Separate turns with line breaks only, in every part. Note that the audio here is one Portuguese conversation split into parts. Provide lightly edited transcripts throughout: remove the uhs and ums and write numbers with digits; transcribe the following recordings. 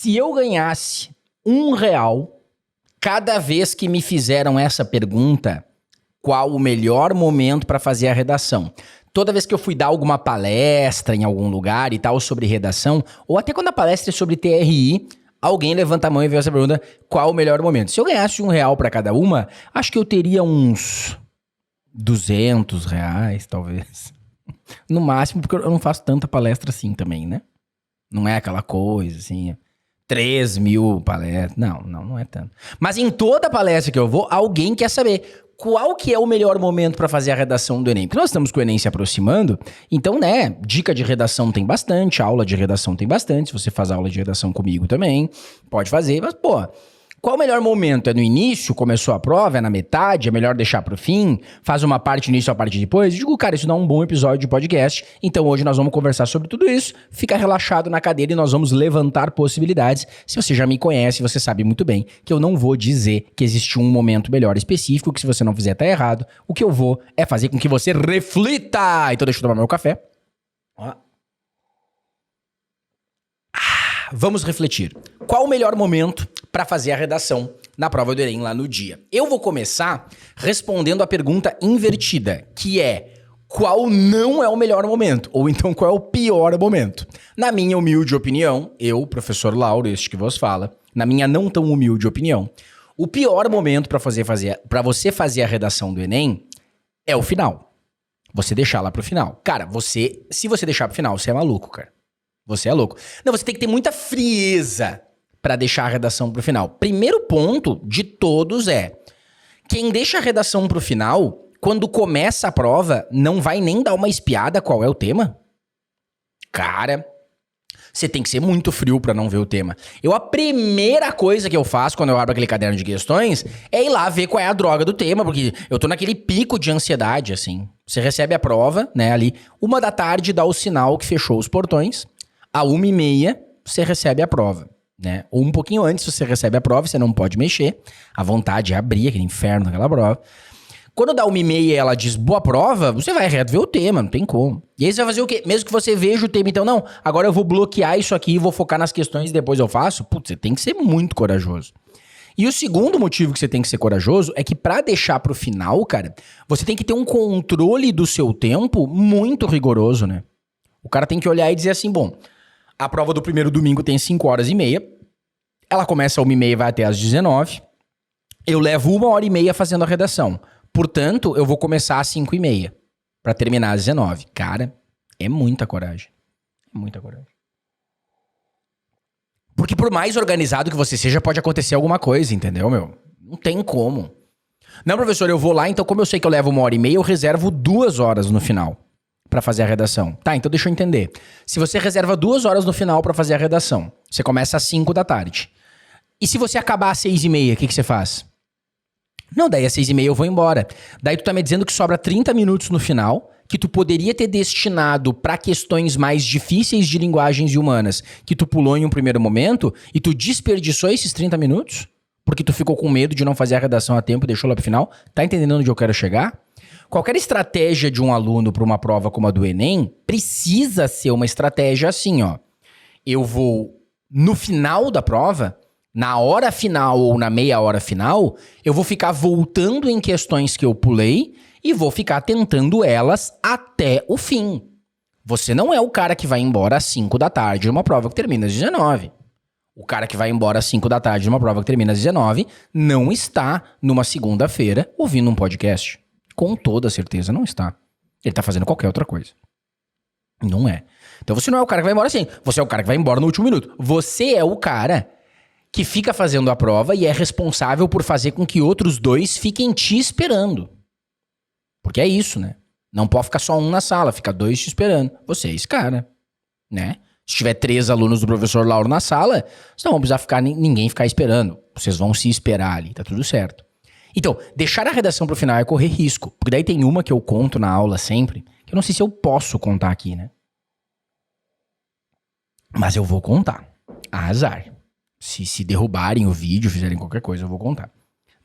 Se eu ganhasse R$ 1 cada vez que me fizeram essa pergunta, qual o melhor momento para fazer a redação? Toda vez que eu fui dar alguma palestra em algum lugar e tal sobre redação, ou até quando a palestra é sobre TRI, alguém levanta a mão e vê essa pergunta, qual o melhor momento? Se eu ganhasse R$ 1 para cada uma, acho que eu teria uns R$ 200, talvez. No máximo, porque eu não faço tanta palestra assim também, né? Não é aquela coisa assim, 3.000 palestras. Não é tanto. Mas em toda palestra que eu vou, alguém quer saber qual que é o melhor momento para fazer a redação do Enem. Porque nós estamos com o Enem se aproximando, então, né, dica de redação tem bastante, aula de redação tem bastante. Se você faz aula de redação comigo também, pode fazer. Mas, pô, qual o melhor momento? É no início? Começou a prova? É na metade? É melhor deixar pro fim? Faz uma parte no início, a parte depois? Eu digo, cara, isso dá um bom episódio de podcast. Então hoje nós vamos conversar sobre tudo isso. Fica relaxado na cadeira e nós vamos levantar possibilidades. Se você já me conhece, você sabe muito bem que eu não vou dizer que existe um momento melhor específico, que se você não fizer tá errado. O que eu vou é fazer com que você reflita. Então deixa eu tomar meu café. Vamos refletir. Qual o melhor momento para fazer a redação na prova do Enem lá no dia? Eu vou começar respondendo a pergunta invertida, que é: qual não é o melhor momento? Ou então, qual é o pior momento? Na minha humilde opinião, eu, professor Lauro, este que vos fala, na minha não tão humilde opinião, o pior momento para você fazer a redação do Enem é o final. Você deixar lá pro final. Cara, se você deixar pro final, você é maluco, cara. Você é louco. Não, você tem que ter muita frieza pra deixar a redação pro final. Primeiro ponto de todos é: quem deixa a redação pro final, quando começa a prova, não vai nem dar uma espiada qual é o tema? Cara, você tem que ser muito frio pra não ver o tema. A primeira coisa que eu faço quando eu abro aquele caderno de questões é ir lá ver qual é a droga do tema, porque eu tô naquele pico de ansiedade, assim. Você recebe a prova, né, ali, 1h dá o sinal que fechou os portões. A 1h30, você recebe a prova, né? Ou um pouquinho antes você recebe a prova, você não pode mexer. A vontade é abrir aquele inferno daquela prova. Quando dá 1h30 e ela diz boa prova, você vai reto ver o tema, não tem como. E aí você vai fazer o quê? Mesmo que você veja o tema, então, não, agora eu vou bloquear isso aqui e vou focar nas questões e depois eu faço. Putz, você tem que ser muito corajoso. E o segundo motivo que você tem que ser corajoso é que pra deixar pro final, cara, você tem que ter um controle do seu tempo muito rigoroso, né? O cara tem que olhar e dizer assim, bom, a prova do primeiro domingo tem 5h30, ela começa às 1h30 e vai até às 19h, eu levo 1h30 fazendo a redação, portanto, eu vou começar às 5h30, pra terminar às 19h. Cara, é muita coragem, é muita coragem. Porque por mais organizado que você seja, pode acontecer alguma coisa, entendeu, meu? Não tem como. Não, professor, eu vou lá, então como eu sei que eu levo 1h30, eu reservo 2 horas no final pra fazer a redação. Tá, então deixa eu entender. Se você reserva 2 horas no final pra fazer a redação, você começa às 5h. E se você acabar às 6h30, o que você faz? Não, daí às 6h30 eu vou embora. Daí tu tá me dizendo que sobra 30 minutos no final, que tu poderia ter destinado pra questões mais difíceis de linguagens e humanas, que tu pulou em um primeiro momento, e tu desperdiçou esses 30 minutos? Porque tu ficou com medo de não fazer a redação a tempo e deixou lá pro final? Tá entendendo onde eu quero chegar? Qualquer estratégia de um aluno para uma prova como a do Enem precisa ser uma estratégia assim, ó. Eu vou, no final da prova, na hora final ou na meia hora final, eu vou ficar voltando em questões que eu pulei e vou ficar tentando elas até o fim. Você não é o cara que vai embora às 5h numa prova que termina às 19h. O cara que vai embora às 5h numa prova que termina às 19h não está numa segunda-feira ouvindo um podcast. Com toda certeza não está. Ele tá fazendo qualquer outra coisa. Não é. Então você não é o cara que vai embora assim. Você é o cara que vai embora no último minuto. Você é o cara que fica fazendo a prova e é responsável por fazer com que outros 2 fiquem te esperando. Porque é isso, né? Não pode ficar só um na sala, fica 2 te esperando. Você é esse cara, né? Se tiver 3 alunos do professor Lauro na sala, vocês não vão precisar ninguém ficar esperando. Vocês vão se esperar ali, tá tudo certo. Então, deixar a redação pro final é correr risco. Porque daí tem uma que eu conto na aula sempre, que eu não sei se eu posso contar aqui, né? Mas eu vou contar. Azar. Se derrubarem o vídeo, fizerem qualquer coisa, eu vou contar.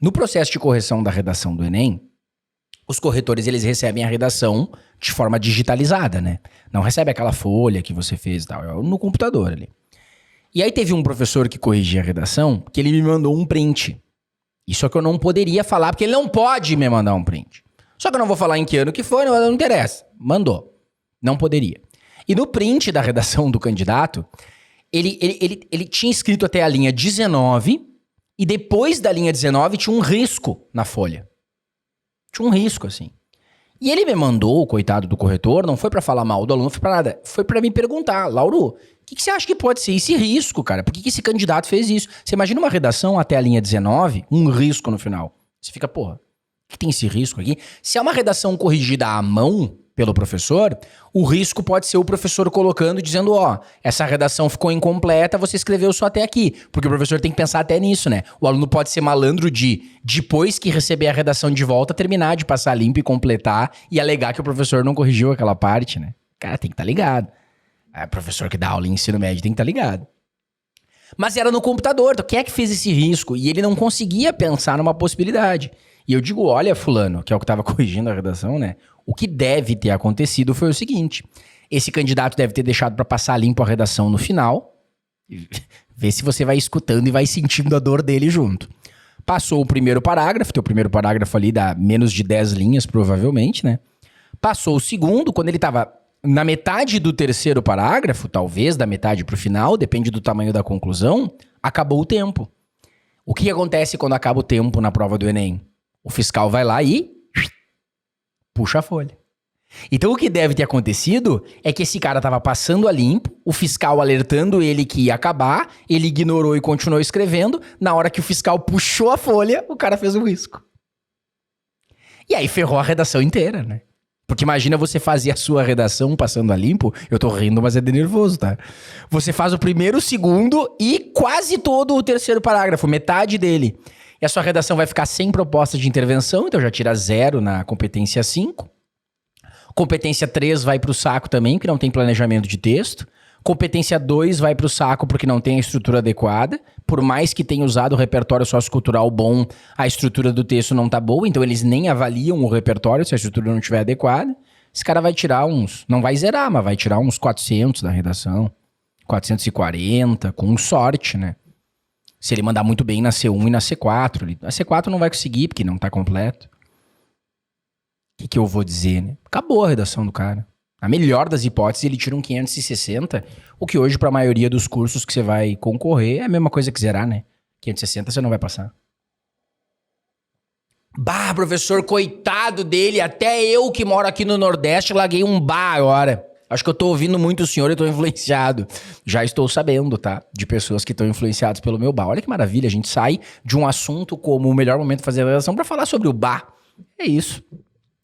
No processo de correção da redação do Enem, os corretores, eles recebem a redação de forma digitalizada, né? Não recebe aquela folha que você fez e tal, é no computador ali. E aí teve um professor que corrigia a redação, que ele me mandou um print. Isso é que eu não poderia falar, porque ele não pode me mandar um print. Só que eu não vou falar em que ano que foi, não interessa. Mandou. Não poderia. E no print da redação do candidato, ele tinha escrito até a linha 19, e depois da linha 19 tinha um risco na folha. Tinha um risco, assim. E ele me mandou, o coitado do corretor, não foi pra falar mal do aluno, não foi pra nada. Foi pra me perguntar, Lauro, o que você acha que pode ser esse risco, cara? Por que esse candidato fez isso? Você imagina uma redação até a linha 19, um risco no final. Você fica, porra, que tem esse risco aqui? Se é uma redação corrigida à mão pelo professor, o risco pode ser o professor colocando, dizendo, ó, essa redação ficou incompleta, você escreveu só até aqui. Porque o professor tem que pensar até nisso, né? O aluno pode ser malandro de, depois que receber a redação de volta, terminar de passar limpo e completar e alegar que o professor não corrigiu aquela parte, né? Cara, tem que estar ligado. É, professor que dá aula em ensino médio tem que estar ligado. Mas era no computador, então quem é que fez esse risco? E ele não conseguia pensar numa possibilidade. E eu digo, olha, fulano, que é o que estava corrigindo a redação, né? O que deve ter acontecido foi o seguinte. Esse candidato deve ter deixado para passar limpo a redação no final. Vê se você vai escutando e vai sentindo a dor dele junto. Passou o primeiro parágrafo, teu primeiro parágrafo ali dá menos de 10 linhas, provavelmente, né? Passou o segundo, quando ele estava na metade do terceiro parágrafo, talvez da metade pro final, depende do tamanho da conclusão, acabou o tempo. O que acontece quando acaba o tempo na prova do Enem? O fiscal vai lá e puxa a folha. Então o que deve ter acontecido é que esse cara tava passando a limpo, o fiscal alertando ele que ia acabar, ele ignorou e continuou escrevendo, na hora que o fiscal puxou a folha, o cara fez um risco. E aí ferrou a redação inteira, né? Porque imagina você fazer a sua redação passando a limpo, eu tô rindo, mas é de nervoso, tá? Você faz o primeiro, o segundo e quase todo o terceiro parágrafo, metade dele. E a sua redação vai ficar sem proposta de intervenção, então já tira 0 na competência 5. Competência 3 vai pro saco também, que não tem planejamento de texto. Competência 2 vai pro saco porque não tem a estrutura adequada. Por mais que tenha usado o repertório sociocultural bom, a estrutura do texto não tá boa, então eles nem avaliam o repertório se a estrutura não estiver adequada. Esse cara vai tirar uns... Não vai zerar, mas vai tirar uns 400 da redação. 440, com sorte, né? Se ele mandar muito bem na C1 e na C4. A C4 não vai conseguir, porque não tá completo. O que eu vou dizer, né? Acabou a redação do cara. A melhor das hipóteses, ele tira um 560, o que hoje, para a maioria dos cursos que você vai concorrer, é a mesma coisa que zerar, né? 560 você não vai passar. Bah, professor, coitado dele, até eu que moro aqui no Nordeste larguei um bah agora. Acho que eu tô ouvindo muito o senhor e tô influenciado. Já estou sabendo, tá? De pessoas que estão influenciadas pelo meu bah. Olha que maravilha, a gente sai de um assunto como o melhor momento de fazer a redação pra falar sobre o bah. É isso.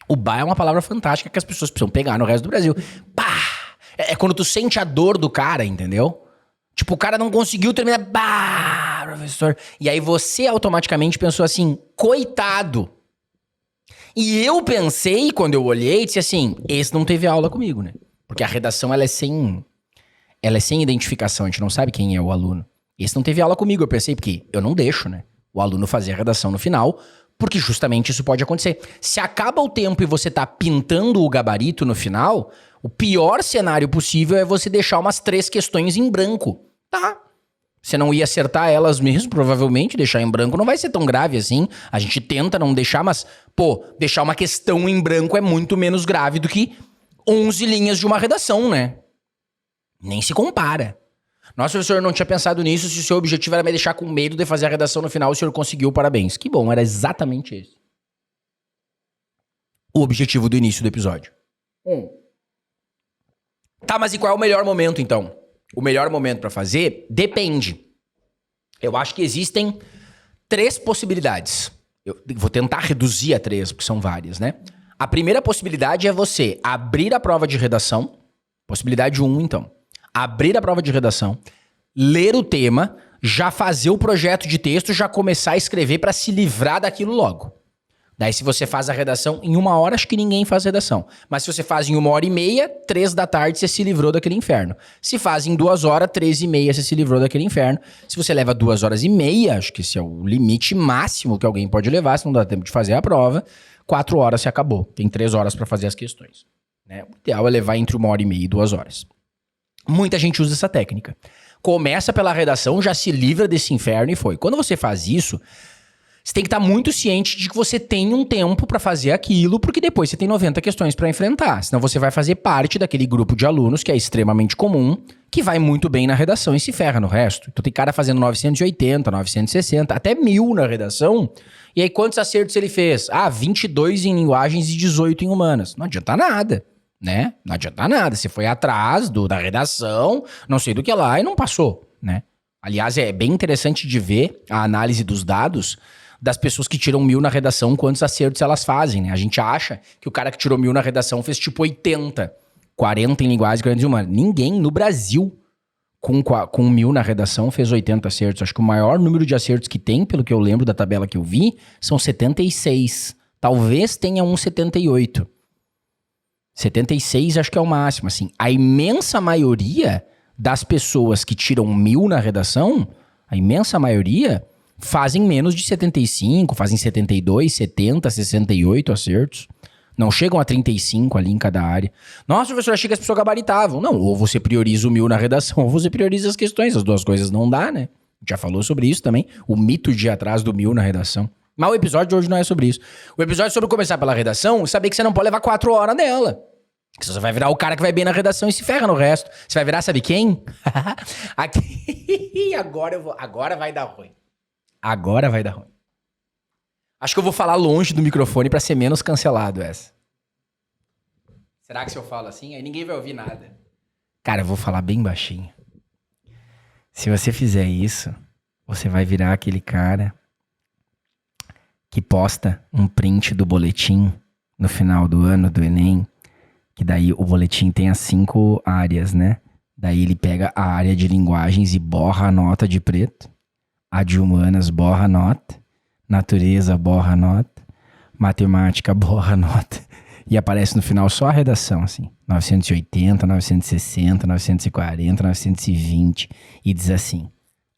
O bah é uma palavra fantástica que as pessoas precisam pegar no resto do Brasil. Bah! É quando tu sente a dor do cara, entendeu? Tipo, o cara não conseguiu terminar. Bah, professor. E aí você automaticamente pensou assim, coitado. E eu pensei, quando eu olhei, disse assim, esse não teve aula comigo, né? Porque a redação, ela é sem identificação, a gente não sabe quem é o aluno. Esse não teve aula comigo, eu pensei, porque eu não deixo, né? O aluno fazer a redação no final, porque justamente isso pode acontecer. Se acaba o tempo e você tá pintando o gabarito no final, o pior cenário possível é você deixar umas 3 questões em branco. Tá. Você não ia acertar elas mesmo, provavelmente, deixar em branco não vai ser tão grave assim. A gente tenta não deixar, mas, pô, deixar uma questão em branco é muito menos grave do que 11 linhas de uma redação, né? Nem se compara. Nossa, professor, eu não tinha pensado nisso. Se o seu objetivo era me deixar com medo de fazer a redação no final, o senhor conseguiu, parabéns. Que bom, era exatamente esse. O objetivo do início do episódio. Tá, mas e qual é o melhor momento, então? O melhor momento pra fazer? Depende. Eu acho que existem 3 possibilidades. Eu vou tentar reduzir a 3, porque são várias, né? A primeira possibilidade é você abrir a prova de redação. Possibilidade 1, então. Abrir a prova de redação, ler o tema, já fazer o projeto de texto, já começar a escrever para se livrar daquilo logo. Daí se você faz a redação em 1 hora, acho que ninguém faz redação. Mas se você faz em 1h30, 3 da tarde, você se livrou daquele inferno. Se faz em 2 horas, 3h30, você se livrou daquele inferno. Se você leva 2h30, acho que esse é o limite máximo que alguém pode levar, se não dá tempo de fazer a prova, 4 horas se acabou. Tem 3 horas para fazer as questões. Né? O ideal é levar entre 1h30 e 2 horas. Muita gente usa essa técnica. Começa pela redação, já se livra desse inferno e foi. Quando você faz isso, você tem que estar muito ciente de que você tem um tempo pra fazer aquilo, porque depois você tem 90 questões pra enfrentar. Senão você vai fazer parte daquele grupo de alunos que é extremamente comum, que vai muito bem na redação e se ferra no resto. Então tem cara fazendo 980, 960, até 1000 na redação. E aí quantos acertos ele fez? 22 em linguagens e 18 em humanas. Não adianta nada, né? Não adianta nada. Você foi atrás da redação, não sei do que lá, e não passou, né? Aliás, é bem interessante de ver a análise dos dados das pessoas que tiram 1000 na redação, quantos acertos elas fazem, né? A gente acha que o cara que tirou 1000 na redação fez tipo 80, 40 em linguagens, 40 em humanas. Ninguém no Brasil com 1000 na redação fez 80 acertos. Acho que o maior número de acertos que tem, pelo que eu lembro da tabela que eu vi, são 76. Talvez tenha um 78. 76 acho que é o máximo, assim. A imensa maioria das pessoas que tiram 1000 na redação, a imensa maioria fazem menos de 75, fazem 72, 70, 68 acertos. Não chegam a 35 ali em cada área. Nossa, professor, achei que as pessoas gabaritavam. Não, ou você prioriza o 1000 na redação, ou você prioriza as questões. As duas coisas não dá, né? Já falou sobre isso também. O mito de ir atrás do 1000 na redação. Mas o episódio de hoje não é sobre isso. O episódio é sobre começar pela redação e saber que você não pode levar 4 horas nela. Você vai virar o cara que vai bem na redação e se ferra no resto. Você vai virar, sabe quem? Aqui. Agora vai dar ruim. Agora vai dar ruim. Acho que eu vou falar longe do microfone pra ser menos cancelado essa. Será que se eu falo assim, aí ninguém vai ouvir nada? Cara, eu vou falar bem baixinho. Se você fizer isso, você vai virar aquele cara que posta um print do boletim no final do ano do Enem, que daí o boletim tem as 5 áreas, né? Daí ele pega a área de linguagens e borra a nota de preto. A de humanas borra a nota. Natureza borra a nota. Matemática borra a nota. E aparece no final só a redação, assim. 980, 960, 940, 920. E diz assim: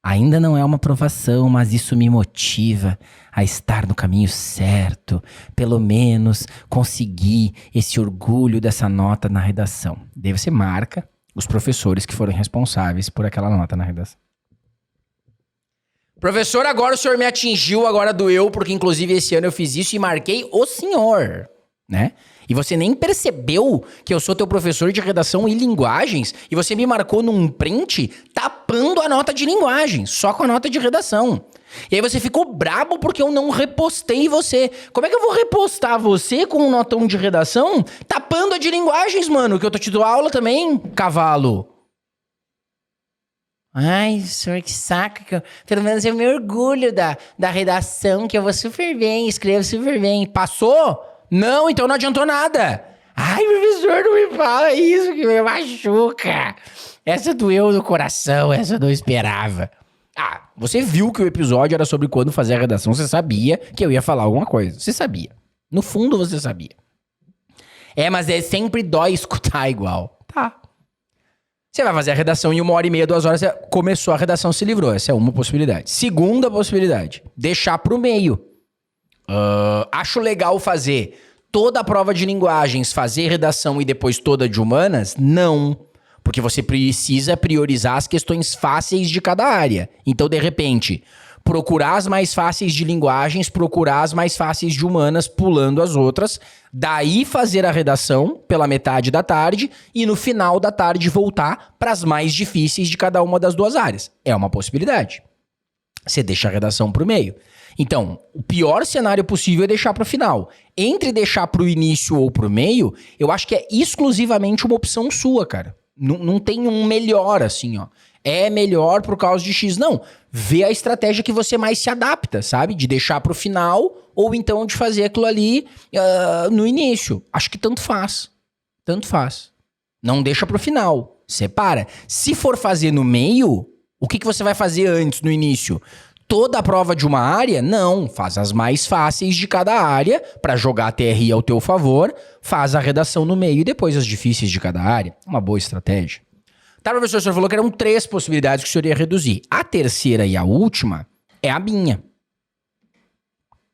ainda não é uma aprovação, mas isso me motiva a estar no caminho certo. Pelo menos conseguir esse orgulho dessa nota na redação. Daí você marca os professores que foram responsáveis por aquela nota na redação. Professor, agora o senhor me atingiu, agora doeu, porque inclusive esse ano eu fiz isso e marquei o senhor, né? E você nem percebeu que eu sou teu professor de redação e linguagens e você me marcou num print tapando a nota de linguagens, só com a nota de redação. E aí você ficou brabo porque eu não repostei você. Como é que eu vou repostar você com um notão de redação tapando a de linguagens, mano? Que eu tô te dando aula também, cavalo. Ai, senhor, que saco. Pelo menos eu me orgulho da redação, que eu vou super bem, escrevo super bem. Passou? Não, então não adiantou nada. Ai, professor, não me fala isso que me machuca. Essa doeu no coração, essa eu não esperava. Você viu que o episódio era sobre quando fazer a redação, você sabia que eu ia falar alguma coisa. Você sabia. No fundo você sabia. Mas sempre dói escutar igual. Tá. Você vai fazer a redação em 1h30, 2 horas, você começou a redação, se livrou. Essa é uma possibilidade. Segunda possibilidade, deixar pro meio. Acho legal fazer toda a prova de linguagens, fazer redação e depois toda de humanas? Não. Porque você precisa priorizar as questões fáceis de cada área. Então, de repente, procurar as mais fáceis de linguagens, procurar as mais fáceis de humanas, pulando as outras, daí fazer a redação pela metade da tarde e no final da tarde voltar para as mais difíceis de cada uma das 2 áreas. É uma possibilidade. Você deixa a redação pro meio. Então, o pior cenário possível é deixar pro final. Entre deixar pro início ou pro meio, eu acho que é exclusivamente uma opção sua, cara. Não tem um melhor, assim, ó. É melhor por causa de X. Não. Vê a estratégia que você mais se adapta, sabe? De deixar pro final ou então de fazer aquilo ali no início. Acho que tanto faz. Tanto faz. Não deixa pro final. Separa. Se for fazer no meio, o que você vai fazer antes, no início? Toda a prova de uma área? Não. Faz as mais fáceis de cada área pra jogar a TRI ao teu favor. Faz a redação no meio e depois as difíceis de cada área. Uma boa estratégia. Tá, professor, o senhor falou que eram 3 possibilidades que o senhor ia reduzir. A terceira e a última é a minha.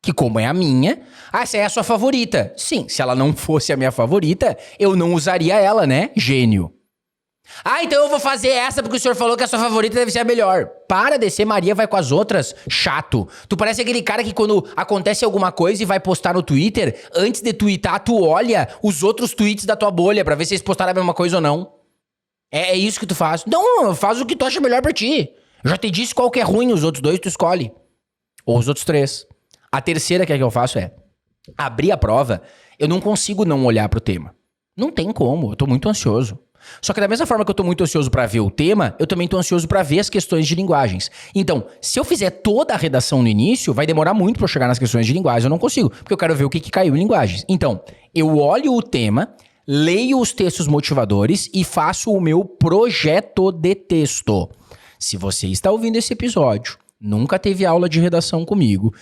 Que como é a minha... essa é a sua favorita. Sim, se ela não fosse a minha favorita, eu não usaria ela, né, gênio? Ah, então eu vou fazer essa porque o senhor falou que a sua favorita deve ser a melhor. Para de ser Maria, vai com as outras. Chato. Tu parece aquele cara que quando acontece alguma coisa e vai postar no Twitter, antes de twittar, tu olha os outros tweets da tua bolha pra ver se eles postaram a mesma coisa ou não. É isso que tu faz. Não, faz o que tu acha melhor pra ti. Eu já te disse qual que é ruim, os outros 2 tu escolhe. Ou os outros 3. A terceira que eu faço é abrir a prova, eu não consigo não olhar pro tema. Não tem como, eu tô muito ansioso. Só que da mesma forma que eu tô muito ansioso pra ver o tema, eu também tô ansioso pra ver as questões de linguagens. Então, se eu fizer toda a redação no início, vai demorar muito pra eu chegar nas questões de linguagem, eu não consigo, porque eu quero ver o que caiu em linguagens. Então, eu olho o tema, leio os textos motivadores e faço o meu projeto de texto. Se você está ouvindo esse episódio, nunca teve aula de redação comigo,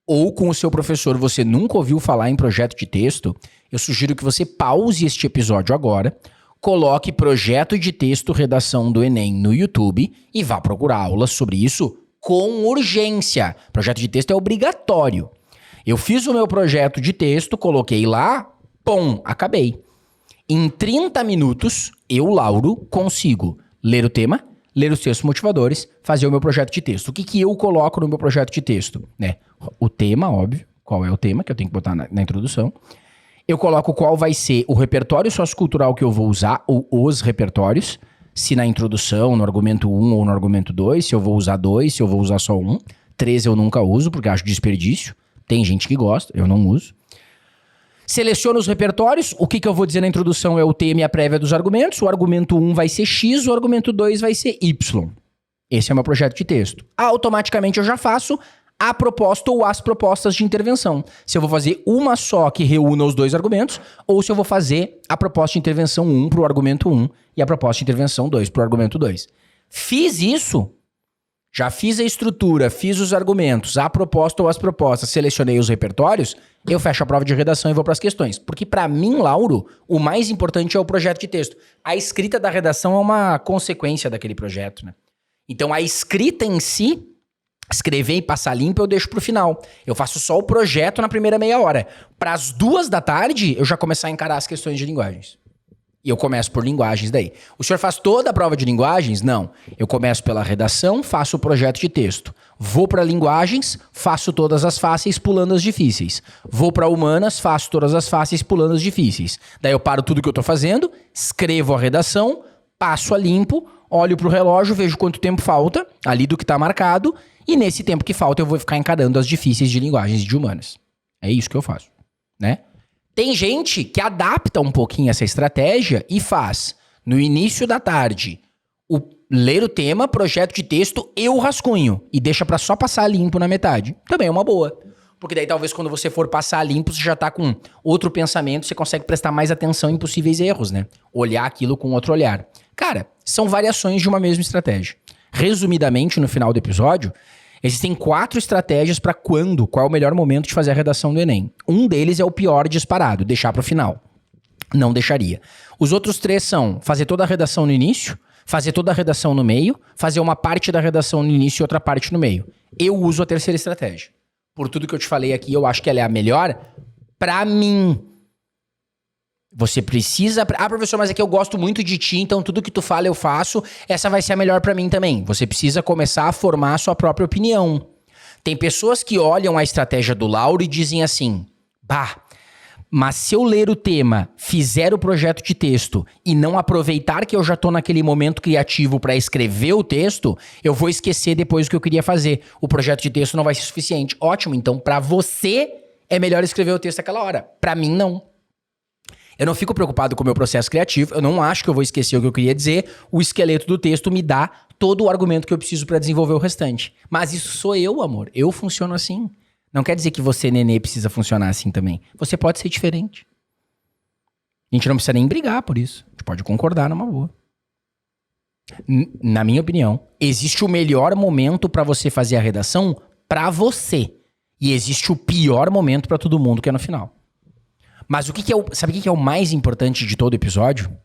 ou com o seu professor você nunca ouviu falar em projeto de texto, eu sugiro que você pause este episódio agora, coloque projeto de texto redação do Enem no YouTube e vá procurar aulas sobre isso com urgência. Projeto de texto é obrigatório. Eu fiz o meu projeto de texto, coloquei lá, pum, acabei. Em 30 minutos, eu, Lauro, consigo ler o tema, ler os textos motivadores, fazer o meu projeto de texto. O que eu coloco no meu projeto de texto? Né? O tema, óbvio. Qual é o tema que eu tenho que botar na introdução. Eu coloco qual vai ser o repertório sociocultural que eu vou usar, ou os repertórios, se na introdução, no argumento 1 ou no argumento 2, se eu vou usar 2, se eu vou usar só 1. 3 eu nunca uso, porque acho desperdício. Tem gente que gosta, eu não uso. Seleciono os repertórios, o que eu vou dizer na introdução é o tema e a prévia dos argumentos, o argumento 1 vai ser X, o argumento 2 vai ser Y. Esse é o meu projeto de texto. Automaticamente eu já faço a proposta ou as propostas de intervenção. Se eu vou fazer uma só que reúna os 2 argumentos, ou se eu vou fazer a proposta de intervenção 1 para o argumento 1 e a proposta de intervenção 2 para o argumento 2. Fiz isso, já fiz a estrutura, fiz os argumentos, a proposta ou as propostas, selecionei os repertórios, eu fecho a prova de redação e vou para as questões. Porque para mim, Lauro, o mais importante é o projeto de texto. A escrita da redação é uma consequência daquele projeto, né? Então a escrita em si, escrever e passar limpo, eu deixo pro final. Eu faço só o projeto na primeira meia hora. Para as 2 da tarde, eu já começar a encarar as questões de linguagens. E eu começo por linguagens daí. O senhor faz toda a prova de linguagens? Não. Eu começo pela redação, faço o projeto de texto. Vou para linguagens, faço todas as fáceis, pulando as difíceis. Vou para humanas, faço todas as fáceis, pulando as difíceis. Daí eu paro tudo que eu tô fazendo, escrevo a redação, passo a limpo, olho pro relógio, vejo quanto tempo falta, ali do que tá marcado, e nesse tempo que falta eu vou ficar encarando as difíceis de linguagens e de humanas. É isso que eu faço, né? Tem gente que adapta um pouquinho essa estratégia e faz, no início da tarde, ler o tema, projeto de texto e o rascunho, e deixa pra só passar limpo na metade. Também é uma boa. Porque daí talvez quando você for passar limpo, você já tá com outro pensamento, você consegue prestar mais atenção em possíveis erros, né? Olhar aquilo com outro olhar. Cara, são variações de uma mesma estratégia. Resumidamente, no final do episódio, existem 4 estratégias para qual é o melhor momento de fazer a redação do Enem. Um deles é o pior disparado, deixar para o final. Não deixaria. Os outros 3 são fazer toda a redação no início, fazer toda a redação no meio, fazer uma parte da redação no início e outra parte no meio. Eu uso a terceira estratégia. Por tudo que eu te falei aqui, eu acho que ela é a melhor para mim. Você precisa... Ah, professor, mas aqui eu gosto muito de ti, então tudo que tu fala eu faço. Essa vai ser a melhor pra mim também. Você precisa começar a formar a sua própria opinião. Tem pessoas que olham a estratégia do Lauro e dizem assim, bah, mas se eu ler o tema, fizer o projeto de texto e não aproveitar que eu já tô naquele momento criativo pra escrever o texto, eu vou esquecer depois o que eu queria fazer. O projeto de texto não vai ser suficiente. Ótimo, então pra você é melhor escrever o texto naquela hora. Pra mim, não. Eu não fico preocupado com o meu processo criativo, eu não acho que eu vou esquecer o que eu queria dizer, o esqueleto do texto me dá todo o argumento que eu preciso pra desenvolver o restante. Mas isso sou eu, amor, eu funciono assim. Não quer dizer que você, nenê, precisa funcionar assim também. Você pode ser diferente. A gente não precisa nem brigar por isso, a gente pode concordar numa boa. Na minha opinião, existe o melhor momento pra você fazer a redação pra você. E existe o pior momento pra todo mundo, que é no final. Mas sabe o que é o mais importante de todo episódio?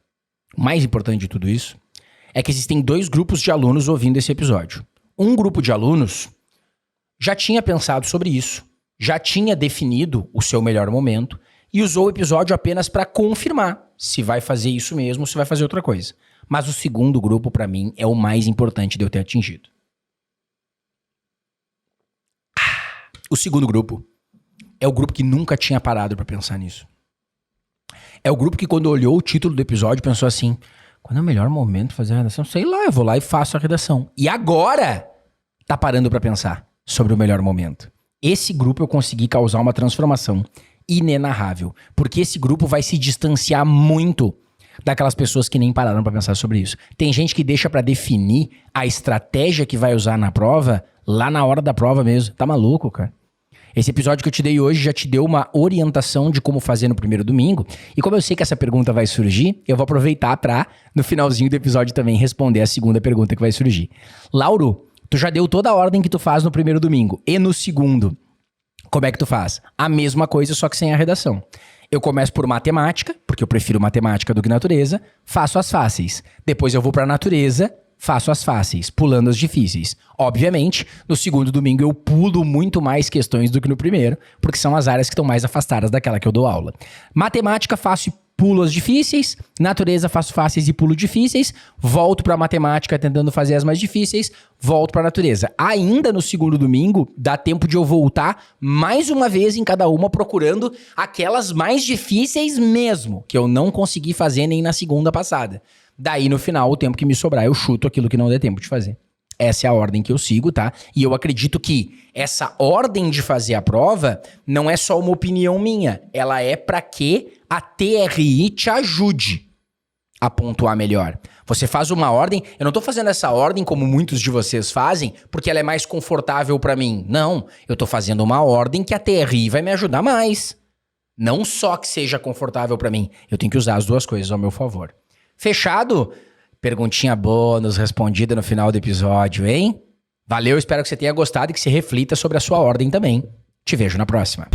O mais importante de tudo isso é que existem 2 grupos de alunos ouvindo esse episódio. Um grupo de alunos já tinha pensado sobre isso, já tinha definido o seu melhor momento e usou o episódio apenas para confirmar se vai fazer isso mesmo ou se vai fazer outra coisa. Mas o segundo grupo, pra mim, é o mais importante de eu ter atingido. O segundo grupo é o grupo que nunca tinha parado pra pensar nisso. É o grupo que quando olhou o título do episódio pensou assim, quando é o melhor momento de fazer a redação? Sei lá, eu vou lá e faço a redação. E agora tá parando pra pensar sobre o melhor momento. Esse grupo eu consegui causar uma transformação inenarrável, porque esse grupo vai se distanciar muito daquelas pessoas que nem pararam pra pensar sobre isso. Tem gente que deixa pra definir a estratégia que vai usar na prova lá na hora da prova mesmo. Tá maluco, cara? Esse episódio que eu te dei hoje já te deu uma orientação de como fazer no primeiro domingo. E como eu sei que essa pergunta vai surgir, eu vou aproveitar pra, no finalzinho do episódio também, responder a segunda pergunta que vai surgir. Lauro, tu já deu toda a ordem que tu faz no primeiro domingo. E no segundo, como é que tu faz? A mesma coisa, só que sem a redação. Eu começo por matemática, porque eu prefiro matemática do que natureza, faço as fáceis. Depois eu vou pra natureza, faço as fáceis, pulando as difíceis. Obviamente, no segundo domingo eu pulo muito mais questões do que no primeiro, porque são as áreas que estão mais afastadas daquela que eu dou aula. Matemática faço e pulo as difíceis, natureza faço fáceis e pulo difíceis, volto pra matemática tentando fazer as mais difíceis, volto pra natureza. Ainda no segundo domingo, dá tempo de eu voltar mais uma vez em cada uma procurando aquelas mais difíceis mesmo, que eu não consegui fazer nem na segunda passada. Daí, no final, o tempo que me sobrar, eu chuto aquilo que não der tempo de fazer. Essa é a ordem que eu sigo, tá? E eu acredito que essa ordem de fazer a prova não é só uma opinião minha. Ela é pra que a TRI te ajude a pontuar melhor. Você faz uma ordem... Eu não tô fazendo essa ordem como muitos de vocês fazem, porque ela é mais confortável pra mim. Não, eu tô fazendo uma ordem que a TRI vai me ajudar mais. Não só que seja confortável pra mim. Eu tenho que usar as duas coisas ao meu favor. Fechado? Perguntinha bônus respondida no final do episódio, hein? Valeu, espero que você tenha gostado e que se reflita sobre a sua ordem também. Te vejo na próxima.